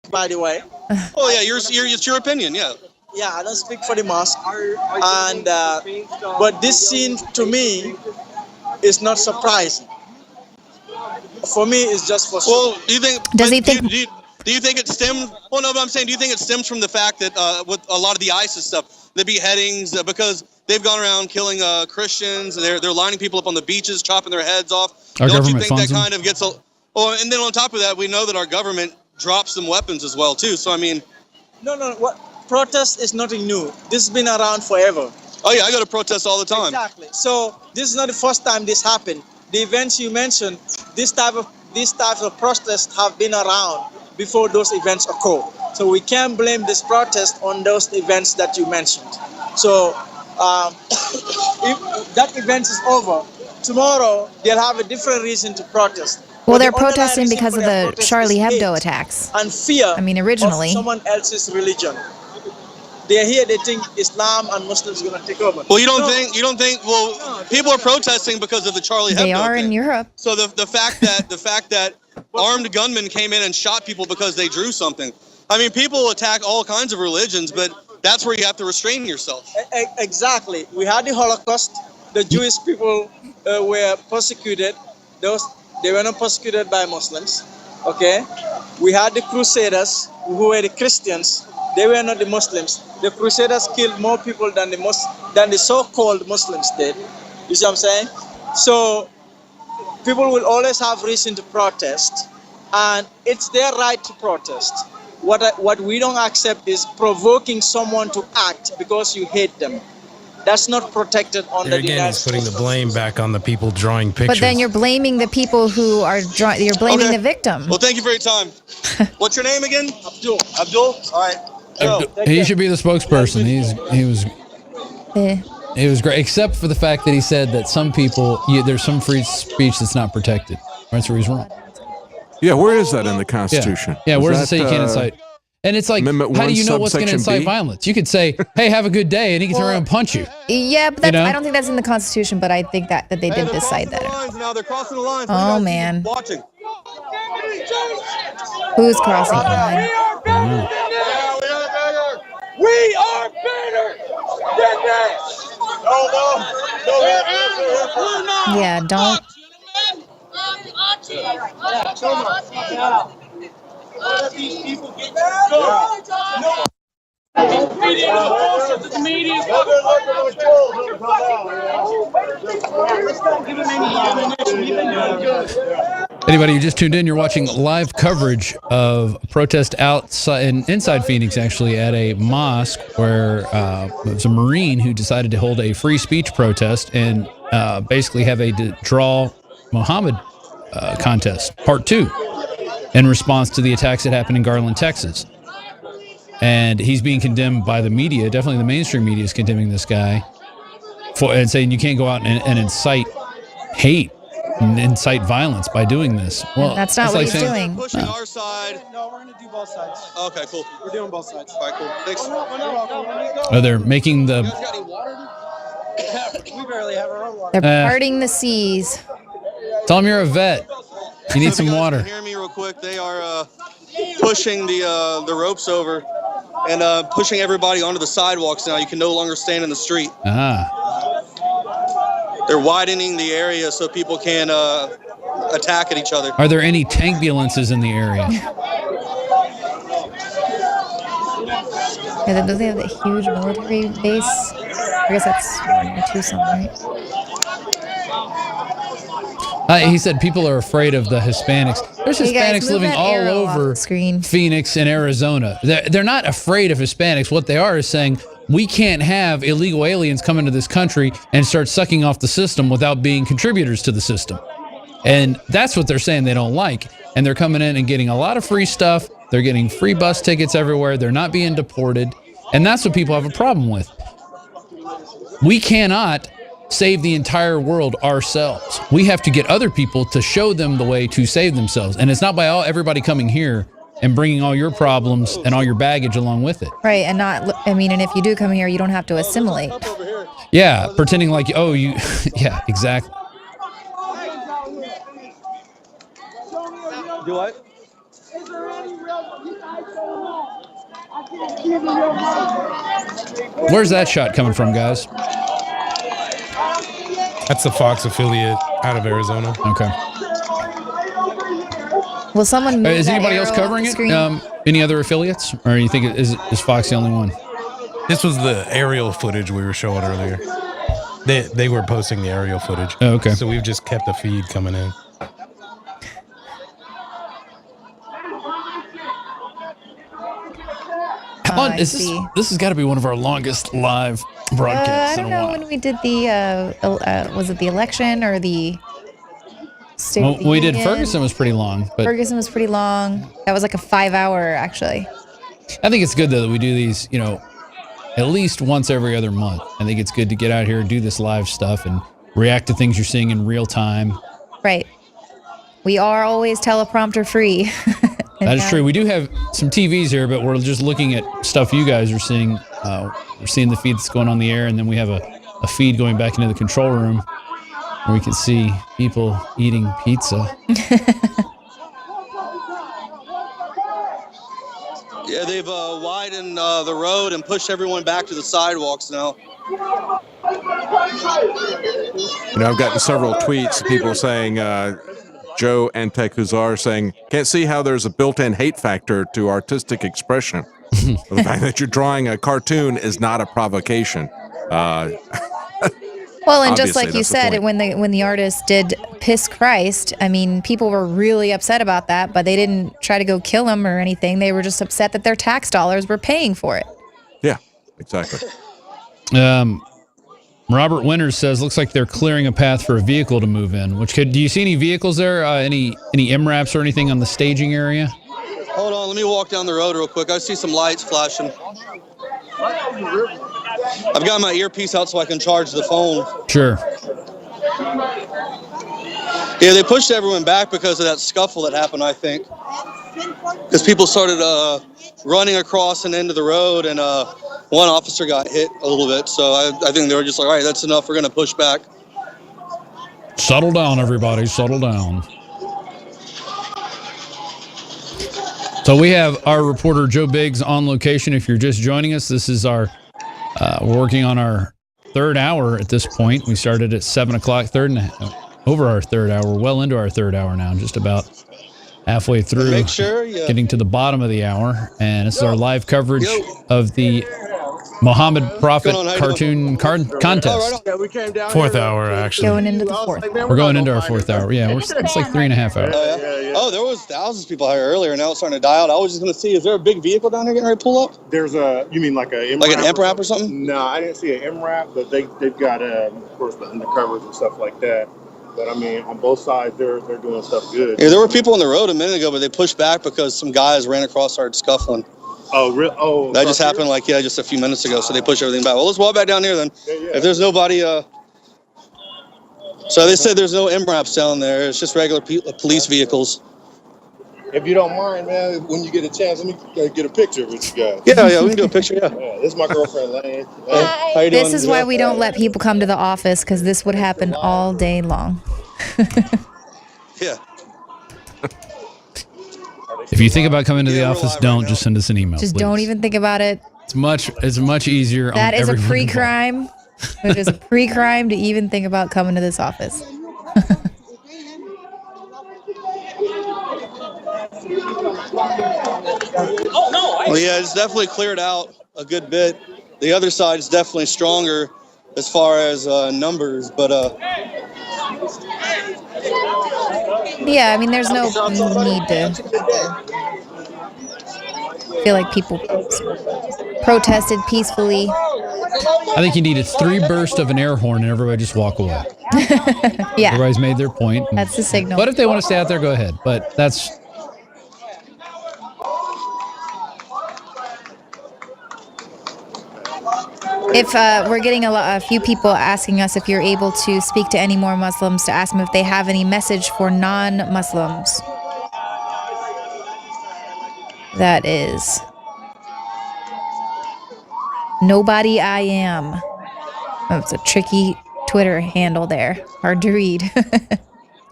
by the way. Oh yeah, it's your opinion, yeah. Yeah, I don't speak for the mosque, and but this scene to me is not surprising. For me, it's just for. Well, do you think? Does he think? Do you think it stems? Well, no, but I'm saying, do you think it stems from the fact that with a lot of the ISIS stuff, the beheadings, because they've gone around killing Christians, and they're lining people up on the beaches, chopping their heads off. Don't you think that kind of gets a? Oh, and then on top of that, we know that our government drops some weapons as well too. So I mean, No, what protest is nothing new. This has been around forever. Oh yeah, I go to protests all the time. Exactly. So this is not the first time this happened. The events you mentioned, these types of protests have been around before those events occur. So we can't blame this protest on those events that you mentioned. So if that event is over, tomorrow they'll have a different reason to protest. Well, they're protesting because of the Charlie Hebdo attacks. And fear originally. of someone else's religion. They're here, they think Islam and Muslims are going to take over. Well, you don't think, well, people are protesting because of the Charlie Hebdo They are thing. in Europe. So the fact that armed gunmen came in and shot people because they drew something. I mean, people attack all kinds of religions, but that's where you have to restrain yourself. Exactly. We had the Holocaust. The Jewish people were persecuted. They were not persecuted by Muslims. Okay. We had the Crusaders, who were the Christians. They were not the Muslims. The Crusaders killed more people than the so-called Muslims did. You see what I'm saying? So people will always have reason to protest, and it's their right to protest. What we don't accept is provoking someone to act because you hate them. That's not protected under the United States. He's putting the blame back on the people drawing pictures. But then you're blaming the people who are drawing. You're blaming the victim. Well, thank you for your time. What's your name again? Abdul. Abdul. All right. He should be the spokesperson. He was great, except for the fact that he said that some people, there's some free speech that's not protected. That's where he's wrong. Yeah, where is that in the Constitution? Yeah, where does it say you can't incite? And it's like, how do you know what's going to incite violence? You could say, hey, have a good day, and he can turn around and punch you. Yeah, but I don't think that's in the Constitution, but I think that they did decide that. Now they're crossing the lines. Oh, man. Watching. Who's crossing the line? We are better than that. No. Yeah, don't. Let these people get go. The media is Anybody who just tuned in, you're watching live coverage of a protest outside and inside Phoenix, actually, at a mosque where it was a Marine who decided to hold a free speech protest and basically have a draw Muhammad contest, part 2, in response to the attacks that happened in Garland, Texas. And he's being condemned by the media. Definitely the mainstream media is condemning this guy and saying you can't go out and incite hate and incite violence by doing this. Well, that's not what he's doing. Pushing our side. No, we're going to do both sides. Okay, cool. We're doing both sides. All right, cool. Thanks. Oh, they're making the... We barely have our own water. They're parting the seas. Tell them you're a vet. You need some water. Hear me real quick. They are pushing the ropes over and pushing everybody onto the sidewalks now. You can no longer stand in the street. They're widening the area so people can attack at each other. Are there any tank-ambulances in the area? Yeah, don't they have that huge military base? I guess that's in Tucson, right? He said people are afraid of the Hispanics. There's Hispanics living all over Phoenix and Arizona. They're not afraid of Hispanics. What they are is saying, we can't have illegal aliens come into this country and start sucking off the system without being contributors to the system. And that's what they're saying they don't like. And they're coming in and getting a lot of free stuff. They're getting free bus tickets everywhere. They're not being deported. And that's what people have a problem with. We cannot save the entire world ourselves. We have to get other people to show them the way to save themselves. And it's not by everybody coming here and bringing all your problems and all your baggage along with it. Right, and and if you do come here, you don't have to assimilate. Yeah, pretending like, oh, you, yeah, exactly. Do what? Where's that shot coming from, guys? That's the Fox affiliate out of Arizona. Okay. Will someone move Is that anybody else arrow covering off the it? screen? Any other affiliates? Or you think is Fox the only one? This was the aerial footage we were showing earlier. They were posting the aerial footage. Oh, okay. So we've just kept the feed coming in. This has got to be one of our longest live broadcasts I in don't a know while. when we did the, was it the election or the State of the We did Union? Ferguson was pretty long, but Ferguson was pretty long. That was like a 5-hour, actually. I think it's good though that we do these, at least once every other month. I think it's good to get out here and do this live stuff and react to things you're seeing in real time. Right. We are always teleprompter free. That is true. We do have some TVs here, but we're just looking at stuff you guys are seeing. We're seeing the feed that's going on the air, and then we have a feed going back into the control room where we can see people eating pizza. Yeah, they've widened the road and pushed everyone back to the sidewalks now. I've gotten several tweets, people saying, Joe Antekuzar saying, can't see how there's a built-in hate factor to artistic expression. The fact that you're drawing a cartoon is not a provocation. Well, and just like you that's the said, point. when the artist did piss Christ, I mean, people were really upset about that, but they didn't try to go kill him or anything. They were just upset that their tax dollars were paying for it. Yeah, exactly. Robert Winters says, looks like they're clearing a path for a vehicle to move in. Do you see any vehicles there? Any MRAPs or anything on the staging area? Hold on, let me walk down the road real quick. I see some lights flashing. I've got my earpiece out so I can charge the phone. Sure. Yeah, they pushed everyone back because of that scuffle that happened, I think. Because people started running across and into the road, and one officer got hit a little bit. So I think they were just like, all right, that's enough. We're going to push back. Settle down, everybody. Settle down. So we have our reporter Joe Biggs on location. If you're just joining us, this is our, we're working on our third hour at this point. We started at 7 o'clock, over our third hour. We're well into our third hour now, just about halfway through. Make sure you getting to the bottom of the hour. And this is our live coverage of the Muhammad Prophet cartoon contest. Yeah, we came down Fourth here, hour, actually. Going into the fourth. We're going into our fourth hour. Yeah, it's like 3.5 hours. Oh, there was thousands of people here earlier. Now it's starting to die out. I was just going to see, is there a big vehicle down here getting ready to pull up? There's you mean like a Like an MRAP or something? No, I didn't see an MRAP, but they've got, of course, the undercovers and stuff like that. But I mean, on both sides, they're doing stuff good. Yeah, there were people on the road a minute ago, but they pushed back because some guys ran across, started scuffling. Oh, real? Oh, That just happened just a few minutes ago, so they pushed everything back. Well, let's walk back down here then. Yeah. If there's nobody, so they said there's no MRAPs down there. It's just regular police vehicles. If you don't mind, man, when you get a chance, let me get a picture with you guys. Yeah, we can do a picture, yeah. Yeah, this is my girlfriend, Lane. How you doing? This is why we don't let people come to the office, because this would happen all day long. Yeah. If you think about coming to the office, don't just send us an email. Just please. don't even think about it. It's much easier. That on is a everyone involved. pre-crime. It is a pre-crime to even think about coming to this office. Well, yeah, it's definitely cleared out a good bit. The other side is definitely stronger as far as numbers, but Yeah, I mean, there's no need to feel like people protested peacefully. I think you need a 3 burst of an air horn and everybody just walk away. Yeah, Everybody's made their point. that's the signal. But if they want to stay out there, go ahead. But that's... If we're getting a few people asking us if you're able to speak to any more Muslims to ask them if they have any message for non-Muslims. That is nobody I am. That's a tricky Twitter handle there. Hard to read.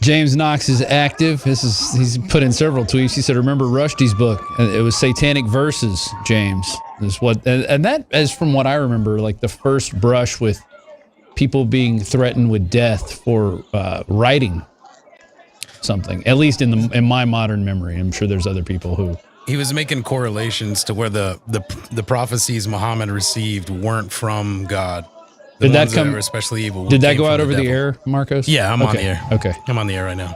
James Knox is active. He's put in several tweets. He said, "Remember Rushdie's book? It was Satanic Verses." James is what, and that is from what I remember, like the first brush with people being threatened with death for writing something. At least in my modern memory. I'm sure there's other people who. He was making correlations to where the prophecies Muhammad received weren't from God. The Did that ones come? were especially evil. Did that go out over the devil. air, Marcos? Yeah, I'm on the air. Okay. I'm on the air right now.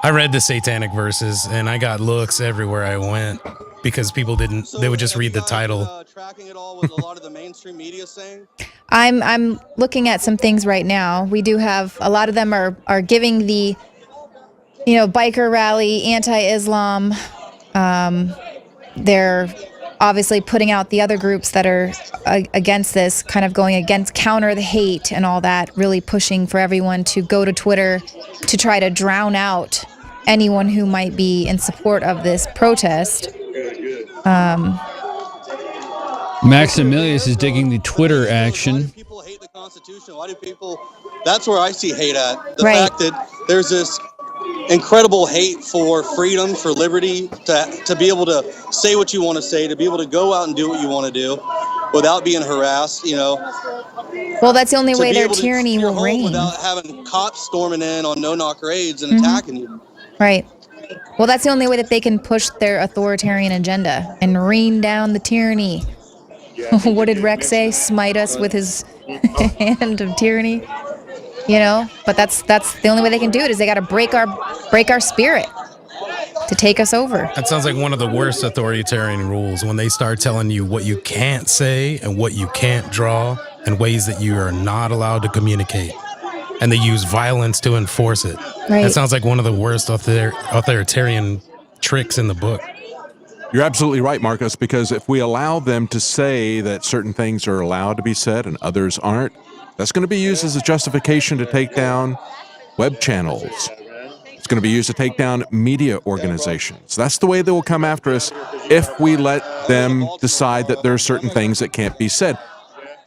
I read the Satanic Verses, and I got looks everywhere I went because people didn't. They would just read the title. Tracking it all with a lot of the mainstream media saying. I'm looking at some things right now. We do have a lot of them are giving the, biker rally, anti-Islam. They're obviously putting out the other groups that are against this, kind of going against, counter the hate and all that, really pushing for everyone to go to Twitter to try to drown out anyone who might be in support of this protest. Maximilius is digging the Twitter action. Why do people hate the Constitution? Why do people? That's where I see hate at. The Right. fact that there's this incredible hate for freedom, for liberty, to be able to say what you want to say, to be able to go out and do what you want to do without being harassed, Well, that's the only to way be their able to tyranny keep your will home reign. without having cops storming in on no-knock raids and attacking you. Right. Well, that's the only way that they can push their authoritarian agenda and rain down the tyranny. What did Rex say? Smite us with his hand of tyranny. But that's the only way they can do it, is they got to break our spirit to take us over. That sounds like one of the worst authoritarian rules, when they start telling you what you can't say and what you can't draw and ways that you are not allowed to communicate. And they use violence to enforce it. Right. That sounds like one of the worst authoritarian tricks in the book. You're absolutely right, Marcus, because if we allow them to say that certain things are allowed to be said and others aren't, that's going to be used as a justification to take down web channels. It's going to be used to take down media organizations. That's the way they will come after us if we let them decide that there are certain things that can't be said.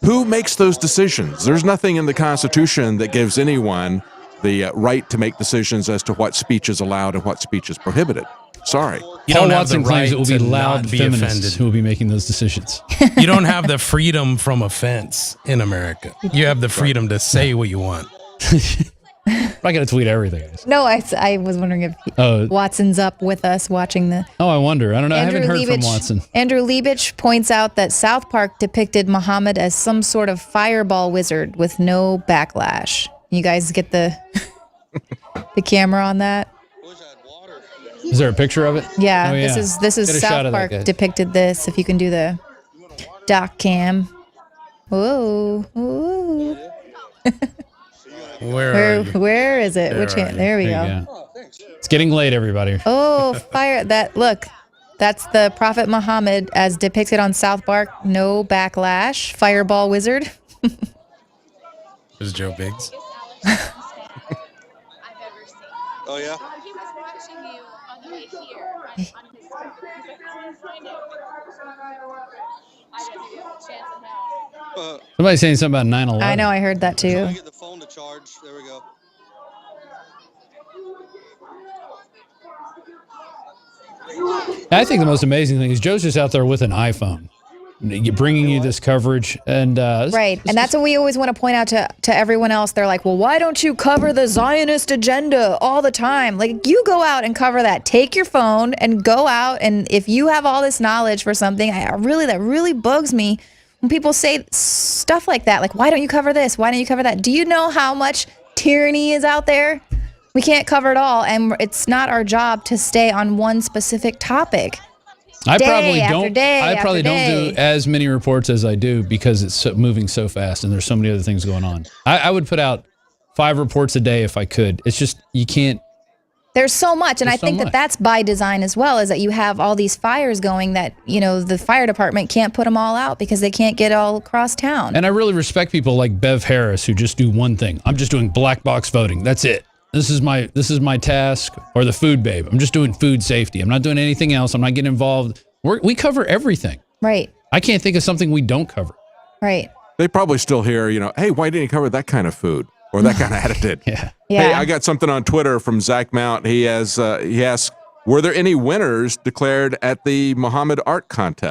Who makes those decisions? There's nothing in the Constitution that gives anyone the right to make decisions as to what speech is allowed and what speech is prohibited. Sorry. You Paul don't have Watson the claims right it will be to loud not be feminists offended. who will be making those decisions. You don't have the freedom from offense in America. You have the freedom to say what you want. I'm not going to tweet everything. No, I was wondering if Watson's up with us watching the... Oh, I wonder. I don't know. I haven't heard from Watson. Andrew Liebich points out that South Park depicted Muhammad as some sort of fireball wizard with no backlash. You guys get the camera on that? Is there a picture of it? Yeah, Oh, yeah. this is Get a shot South of that Park guy. depicted this. If you can do the doc cam. Whoa. Whoa. Where is it? Which hand? There we There go. you go. It's getting late, everybody. Oh, fire. Look, that's the Prophet Muhammad as depicted on South Park. No backlash. Fireball wizard. This is Joe Biggs. Oh, yeah? He was watching you on the way here on his phone. I didn't give him a chance in hell. Somebody's saying something about 9/11. I know, I heard that too. Get the phone to charge. There we go. I think the most amazing thing is Joe's just out there with an iPhone, bringing you this coverage. And Right. And that's what we always want to point out to everyone else. They're like, well, why don't you cover the Zionist agenda all the time? Like, you go out and cover that. Take your phone and go out. And if you have all this knowledge for something, that really bugs me when people say stuff like that. Like, why don't you cover this? Why don't you cover that? Do you know how much tyranny is out there? We can't cover it all. And it's not our job to stay on one specific topic. I Day probably after don't. day I probably after don't do day. as many reports as I do because it's moving so fast and there's so many other things going on. I would put out 5 reports a day if I could. It's just you can't. There's so much, and There's I think so that much. that's by design as well, is that you have all these fires going that, the fire department can't put them all out because they can't get all across town. And I really respect people like Bev Harris who just do one thing. I'm just doing black box voting. That's it. This is my task. Or the food babe. I'm just doing food safety. I'm not doing anything else. I'm not getting involved. We cover everything. Right, I can't think of something we don't cover. right. They probably still hear, hey, why didn't you cover that kind of food? or that kind of attitude. Yeah. Hey, I got something on Twitter from Zach Mount. He asks, were there any winners declared at the Muhammad Art Contest?